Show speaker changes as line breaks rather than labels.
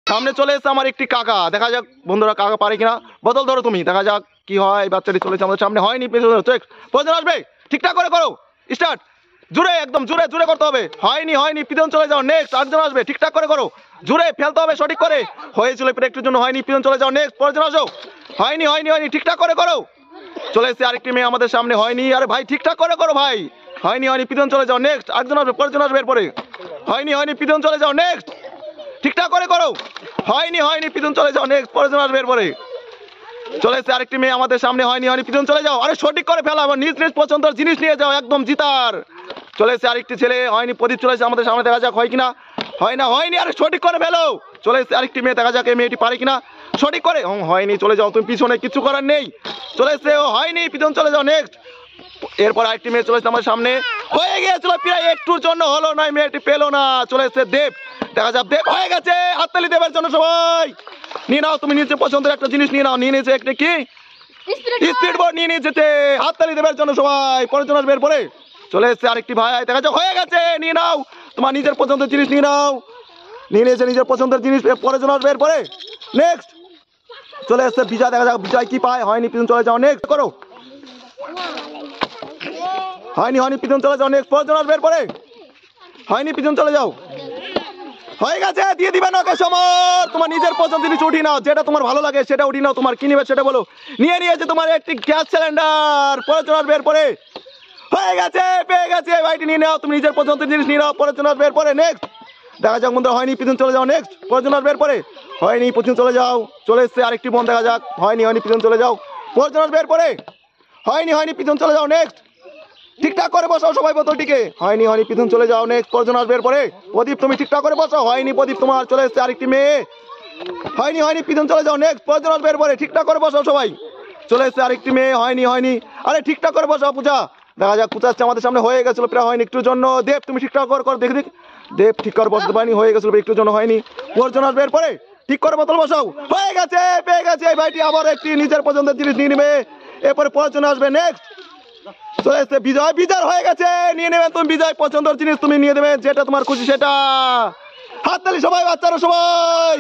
সামনে চলে এসেছে আমার একটি কাকা, দেখা যাক বন্ধুরা কাকা পারে কিনা। বোতল ধরো তুমি, দেখা যাক কি হয়। বাচ্চাটি চলেছে আমাদের সামনে, হয়নি, প্রয়োজন আসবে, ঠিকঠাক করে করো, স্টার্ট, জুড়ে একদম জুড়ে জুড়ে করতে হবে, হয়নি হয়নি, পিছন চলে যাও, নেক্সট, আরেকজন আসবে, ঠিকঠাক করে করো, জুড়ে ফেলতে হবে সঠিক করে, হয়েছিল একটুর জন্য হয়নি, পিছন চলে যাও, নেক্সট, পরের আসো, হয়নি হয়নি হয়নি, ঠিকঠাক করে করো, চলে এসেছে আরেকটি মেয়ে আমাদের সামনে, হয়নি, আরে ভাই ঠিকঠাক করে করো ভাই, হয়নি হয়নি, পিছন চলে যাও, নেক্সট, আরেকজন আসবে, পরের আসবে এরপরে, হয়নি হয়নি, পিছন চলে যাও, নেক্সট, ঠিকঠাক করে করো, হয়নি হয়নি, পিছন চলে যাও, নেক্সট, পরের আসবে এরপরে, চলে এসেছে আরেকটি মেয়ে আমাদের সামনে, হয়নি হয়নি, পিছন চলে যাও, আরে সঠিক করে ফেলা, আবার নিজ নিজ পছন্দের জিনিস নিয়ে যাও, একদম জিতার। চলে এসেছে আরেকটি ছেলে, হয়নি, প্রদীপ চলে এসেছে আমাদের সামনে, দেখা যাক হয় কিনা, হয় না, হয়নি, আরে সঠিক করে ফেলো, চলে এসেছে আরেকটি মেয়ে, দেখা যাক এই মেয়েটি পারে কিনা, সঠিক করে, হয়নি, চলে যাও তুমি পিছনে, কিছু করার নেই, চলে এসেছে, হয়নি, পিছন চলে যাও, নেক্সট, এরপর আরেকটি মেয়ে চলে এসেছে আমার সামনে, হয়ে গিয়েছিল, প্রায় একটুর জন্য হলো না, মেয়েটি পেলো না, চলে এসেছে দেব, দেখা যাক দেব হয়ে গেছে, হাততালি দেবের জন্য সবাই, নিয়ে নাও তুমি নিজের পছন্দের একটা জিনিস নিয়ে নাও, নিয়ে নিয়েছে একটা কি স্পিড বোর্ড নিয়ে নিয়েছে, হাততালি দেবের জন্য সবাই, পরের জন্য আসবে এরপরে, চলে এসেছে আরেকটি ভাই, দেখা যাক হয়ে গেছে, নিয়ে নাও তোমার নিজের পছন্দের জিনিস, নিয়ে নাও, নিয়ে নিয়েছে নিজের পছন্দের জিনিস, পরের জন্য আসবে এরপরে, নেক্সট, চলে এসেছে বিজয়, দেখা যাক বিজয় কি পায়, হয়নি, পিছন চলে যাও, নেক্সট করো, হয়নি হয়নি, পিছন চলে যাও, নেক্সট, পরের জন্য আসবে এরপরে, হয়নি, পিছন চলে যাও, হয়ে গেছে, দিয়ে দিবে না সমর, তোমার নিজের পছন্দ জিনিস উঠি নাও, যেটা তোমার ভালো লাগে সেটা উঠি নাও, তোমার কি নিবে সেটা বলো, নিয়ে নিয়েছে তোমার একটি গ্যাস সিলিন্ডার, পরের জন্য আসবে এরপরে, হয়ে গেছে, পেয়ে গেছে, ভাইটি নিয়ে নাও তুমি নিজের পছন্দের জিনিস নিয়ে নাও, পরের জন্য আসবে এরপরে, নেক্সট, দেখা যাক বন্ধুরা হয়নি, পিছন চলে যাও, নেক্সট, পরের জন্য আসবে এরপরে, হয়নি, পিছন চলে যাও, চলে এসছে আরেকটি বোন, দেখা যাক হয়নি হয়নি, পিছন চলে যাও, পরের জন্য আসবে এরপরে, হয়নি হয়নি, পিছন চলে যাও, নেক্সট, ঠিকঠাক করে বসাও সবাই বোতলটিকে, হয়নি হয়নি, পিছন চলে যাও, নেক্সট, পরের আসবে এরপরে, প্রদীপ তুমি ঠিকঠাক করে বসাও, হয়নি, প্রদীপ তোমার চলে এসছে আরেকটি মেয়ে, হয়নি হয়নি, পিছন চলে যাও, নেক্সট, পরের আসবে এরপরে, ঠিকঠাক করে বসাও সবাই, চলে এসছে আরেকটি মেয়ে, হয়নি হয়নি, আরে ঠিকঠাক করে বসাও পূজা, দেখা যাক পূজা আসছে আমাদের সামনে, হয়ে গেছিল প্রায়, হয়নি একটুর জন্য, দেব তুমি ঠিকঠাক করে দেখি দেখ, দেব ঠিক করে বসাতে পারিনি, হয়ে গেছিল একটুর জন্য, হয়নি, পরের আসবে এরপরে, ঠিক করে বোতল বসাও, হয়ে গেছে, পেয়ে গেছে, এই ভাইটি আবার একটি নিজের পছন্দের জিনিস নিয়ে নেবে, এরপরে পরের আসবে, নেক্সট, চলে এসছে বিজয়, বিজয় হয়ে গেছে, নিয়ে নেবেন তুমি বিজয় পছন্দের জিনিস, তুমি নিয়ে দেবেন যেটা তোমার খুশি সেটা, হাততালি সবাই, বাচ্চারা সবাই।